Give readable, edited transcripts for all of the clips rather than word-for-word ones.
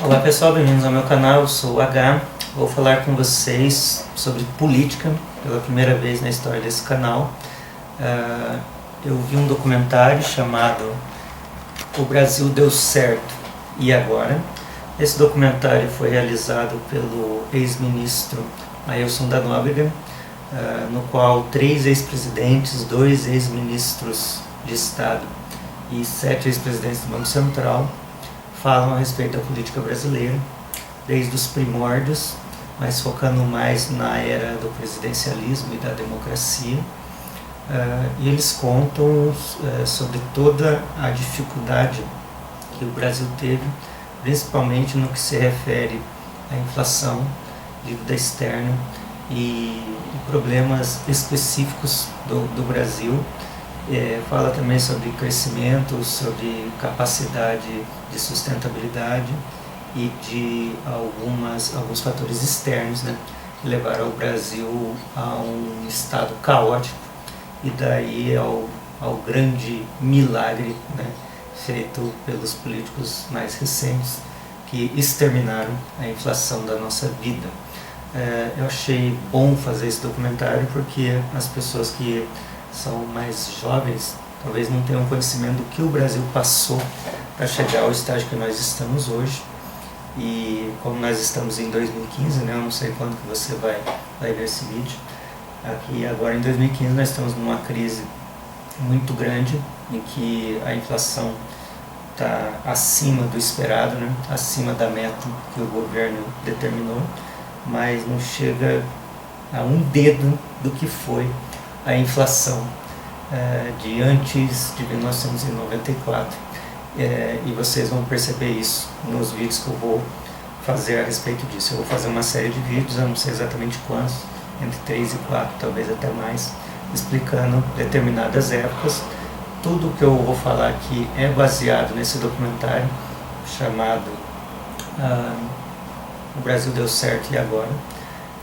Olá pessoal, bem-vindos ao meu canal, eu sou o H. Vou falar com vocês sobre política pela primeira vez na história desse canal. Eu vi um documentário chamado O Brasil Deu Certo, e Agora? Esse documentário foi realizado pelo ex-ministro Ailson da Nóbrega, no qual 3 ex-presidentes, 2 ex-ministros de Estado e 7 ex-presidentes do Banco Central falam a respeito da política brasileira, desde os primórdios, mas focando mais na era do presidencialismo e da democracia. E eles contam sobre toda a dificuldade que o Brasil teve, principalmente no que se refere à inflação, dívida externa e problemas específicos do Brasil. Fala também sobre crescimento, sobre capacidade de sustentabilidade e de alguns fatores externos, né, que levaram o Brasil a um estado caótico e daí ao grande milagre, né, feito pelos políticos mais recentes que exterminaram a inflação da nossa vida. Eu achei bom fazer esse documentário porque as pessoas que são mais jovens talvez não tenham conhecimento do que o Brasil passou para chegar ao estágio que nós estamos hoje. E como nós estamos em 2015, né, eu não sei quando que você vai ver esse vídeo, aqui agora em 2015 nós estamos numa crise muito grande, em que a inflação está acima do esperado, né, acima da meta que o governo determinou, mas não chega a um dedo do que foi a inflação de antes de 1994. E vocês vão perceber isso nos vídeos que eu vou fazer a respeito disso. Eu vou fazer uma série de vídeos, eu não sei exatamente quantos, entre 3 e 4, talvez até mais, explicando determinadas épocas. Tudo que eu vou falar aqui é baseado nesse documentário chamado O Brasil Deu Certo, e Agora?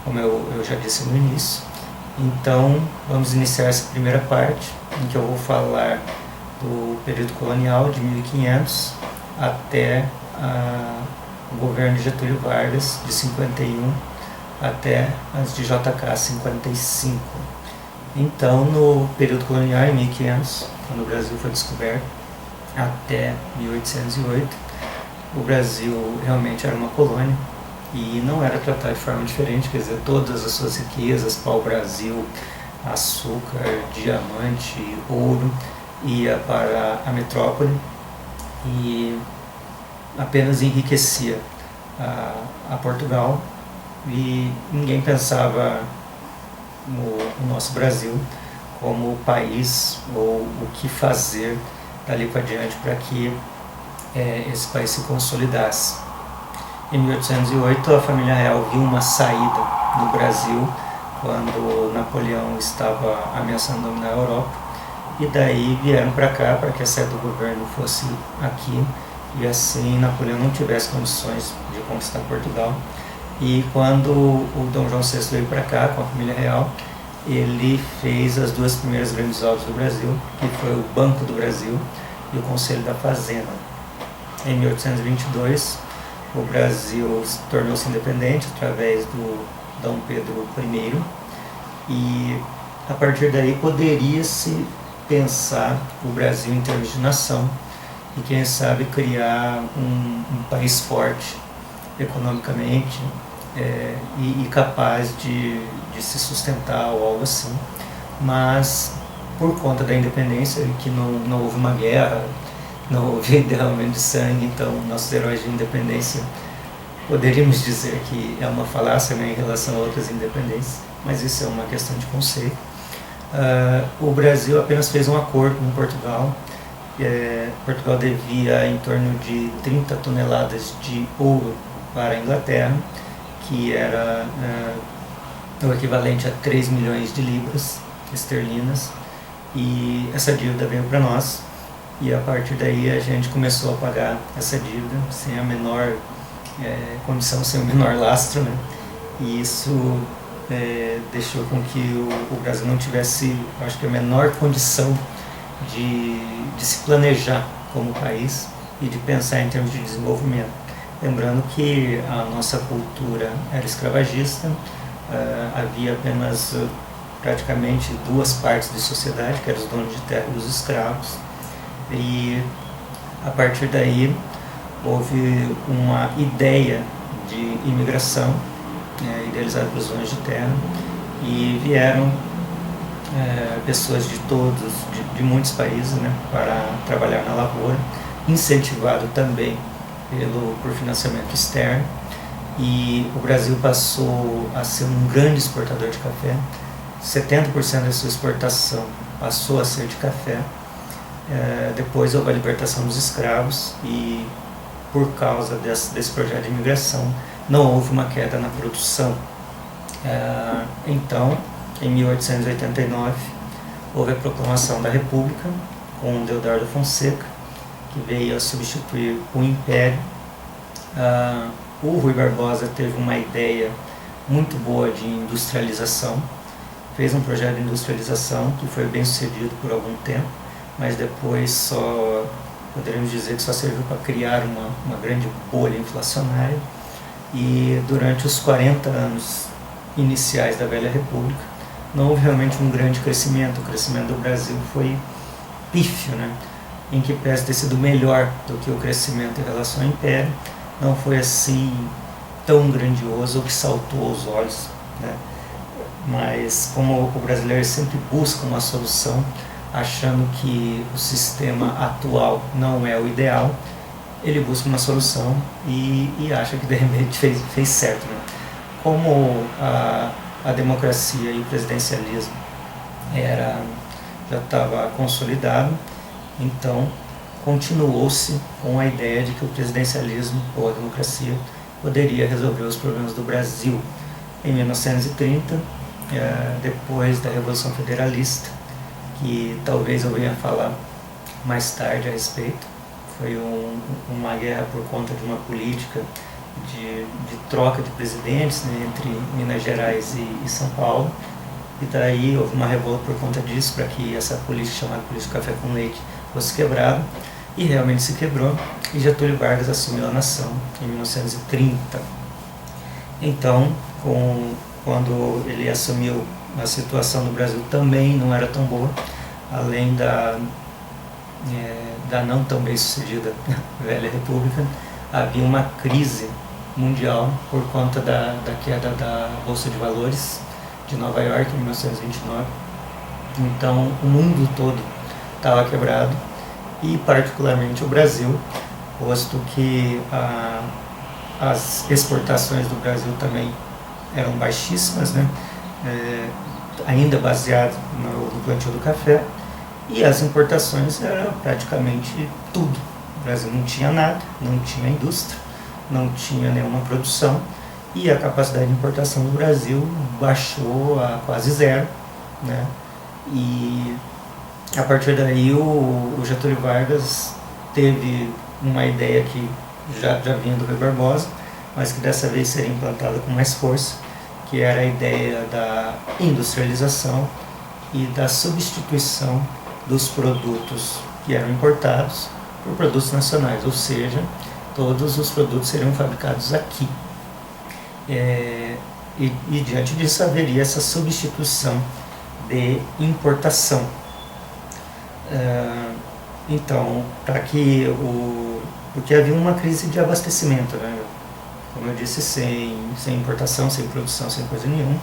Como eu já disse no início. Então, vamos iniciar essa primeira parte, em que eu vou falar do período colonial de 1500 até o governo de Getúlio Vargas, de 51 até as de JK, 55. Então, no período colonial, em 1500, quando o Brasil foi descoberto, até 1808, o Brasil realmente era uma colônia e não era tratado de forma diferente, quer dizer, todas as suas riquezas, pau-brasil, açúcar, diamante, ouro, ia para a metrópole e apenas enriquecia a Portugal, e ninguém pensava no nosso Brasil como país ou o que fazer dali para diante para que esse país se consolidasse. Em 1808, a família real viu uma saída no Brasil quando Napoleão estava ameaçando dominar a Europa, e daí vieram para cá para que a sede do governo fosse aqui, e assim Napoleão não tivesse condições de conquistar Portugal. E quando o Dom João VI veio para cá com a família real, ele fez as 2 primeiras grandes obras do Brasil, que foi o Banco do Brasil e o Conselho da Fazenda. Em 1822, o Brasil tornou-se independente através do Dom Pedro I, e a partir daí poderia-se pensar o Brasil em termos de nação e quem sabe criar um país forte economicamente e capaz de se sustentar ou algo assim. Mas por conta da independência, que não houve uma guerra, não houve derramamento de sangue, então nossos heróis de independência poderíamos dizer que é uma falácia, né, em relação a outras independências, mas isso é uma questão de conceito. O Brasil apenas fez um acordo com Portugal. Portugal devia em torno de 30 toneladas de ouro para a Inglaterra, que era o equivalente a 3 milhões de libras esterlinas, e essa dívida veio para nós, e a partir daí a gente começou a pagar essa dívida sem a menor condição, sem o menor lastro, né? E isso deixou com que o Brasil não tivesse, acho que, a menor condição de se planejar como país e de pensar em termos de desenvolvimento. Lembrando que a nossa cultura era escravagista, havia apenas praticamente duas partes de sociedade, que eram os donos de terra e os escravos, e a partir daí houve uma ideia de imigração, idealizada pelos donos de terra, e vieram pessoas de todos, de muitos países, né, para trabalhar na lavoura, incentivado também por financiamento externo, e o Brasil passou a ser um grande exportador de café. 70% da sua exportação passou a ser de café. Depois houve a libertação dos escravos e, por causa desse projeto de imigração, não houve uma queda na produção. Então, em 1889, houve a proclamação da República, com Deodoro da Fonseca, que veio a substituir o Império. O Rui Barbosa teve uma ideia muito boa de industrialização, fez um projeto de industrialização que foi bem sucedido por algum tempo, mas depois poderíamos dizer que só serviu para criar uma grande bolha inflacionária, e durante os 40 anos iniciais da Velha República não houve realmente um grande crescimento. O crescimento do Brasil foi pífio, né? Em que pese ter sido melhor do que o crescimento em relação ao Império, não foi assim tão grandioso ou que saltou aos olhos, né? Mas como o brasileiro sempre busca uma solução, achando que o sistema atual não é o ideal, ele busca uma solução e acha que de repente fez certo, né? Como a democracia e o presidencialismo já estava consolidado, então continuou-se com a ideia de que o presidencialismo ou a democracia poderia resolver os problemas do Brasil. Em 1930, depois da Revolução Federalista, que talvez eu venha falar mais tarde a respeito, foi uma guerra por conta de uma política de troca de presidentes, né, entre Minas Gerais e São Paulo, e daí houve uma revolta por conta disso, para que essa política, chamada política do café com leite, fosse quebrada, e realmente se quebrou, e Getúlio Vargas assumiu a nação em 1930. Então, quando ele assumiu, a situação do Brasil também não era tão boa, além da não tão bem sucedida Velha República, havia uma crise mundial por conta da queda da Bolsa de Valores de Nova York em 1929. Então o mundo todo estava quebrado, e particularmente o Brasil, posto que as exportações do Brasil também eram baixíssimas, né? Ainda baseado no plantio do café, e as importações eram praticamente tudo. O Brasil não tinha nada, não tinha indústria, não tinha nenhuma produção, e a capacidade de importação do Brasil baixou a quase zero, né? E a partir daí o Getúlio Vargas teve uma ideia que já vinha do Rui Barbosa, mas que dessa vez seria implantada com mais força, que era a ideia da industrialização e da substituição dos produtos que eram importados por produtos nacionais, ou seja, todos os produtos seriam fabricados aqui. E diante disso haveria essa substituição de importação. Então, porque havia uma crise de abastecimento, né? Como eu disse, sem importação, sem produção, sem coisa nenhuma,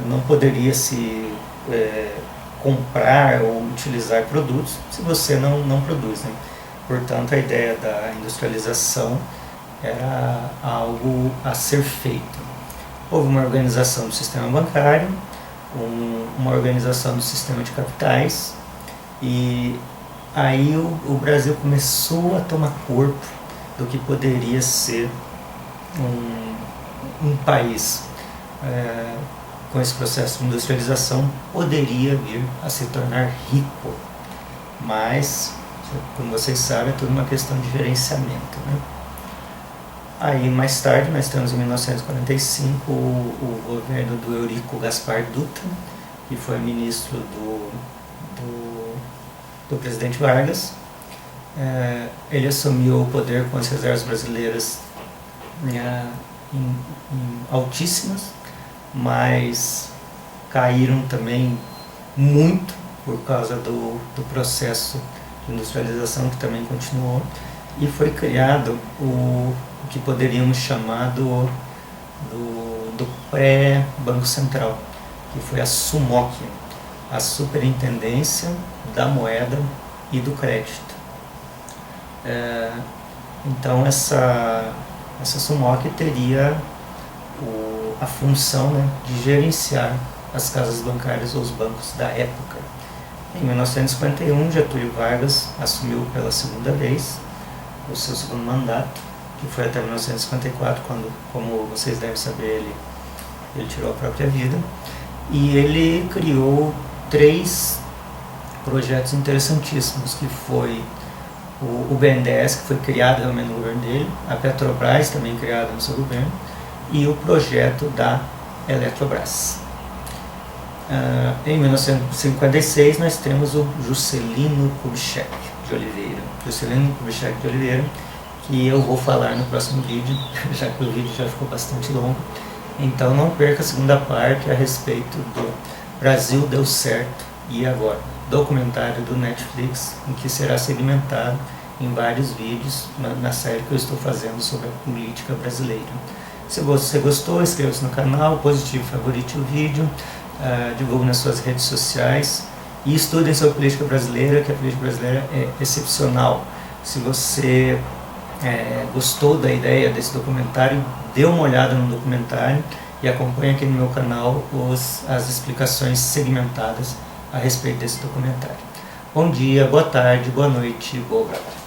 não poderia se comprar ou utilizar produtos se você não produz, né? Portanto, a ideia da industrialização era algo a ser feito. Houve uma organização do sistema bancário, uma organização do sistema de capitais, e aí o Brasil começou a tomar corpo do que poderia ser um país com esse processo de industrialização, poderia vir a se tornar rico. Mas, como vocês sabem, é tudo uma questão de gerenciamento, né? Aí, mais tarde, nós temos em 1945 o governo do Eurico Gaspar Dutra, que foi ministro do presidente Vargas. Ele assumiu o poder com as reservas brasileiras altíssimas, mas caíram também muito por causa do processo de industrialização que também continuou, e foi criado o que poderíamos chamar do pré-Banco Central, que foi a SUMOC, a Superintendência da Moeda e do Crédito. Então essa SUMOC teria a função, né, de gerenciar as casas bancárias ou os bancos da época. Em 1951, Getúlio Vargas assumiu pela segunda vez o seu segundo mandato, que foi até 1954, quando, como vocês devem saber, ele tirou a própria vida. E ele criou 3 projetos interessantíssimos, que foi o BNDES, que foi criado realmente no governo dele, a Petrobras, também criada no seu governo, e o projeto da Eletrobras. Em 1956 nós temos o Juscelino Kubitschek de Oliveira. Juscelino Kubitschek de Oliveira, que eu vou falar no próximo vídeo, já que o vídeo já ficou bastante longo. Então não perca a segunda parte a respeito do Brasil deu certo e agora, documentário do Netflix, em que será segmentado em vários vídeos na série que eu estou fazendo sobre a política brasileira. Se você gostou, inscreva-se no canal, positivo, favorite o vídeo, divulgue nas suas redes sociais e estudem sobre a política brasileira, que a política brasileira é excepcional. Se você gostou da ideia desse documentário, dê uma olhada no documentário e acompanhe aqui no meu canal as explicações segmentadas a respeito desse documentário. Bom dia, boa tarde, boa noite, boa hora.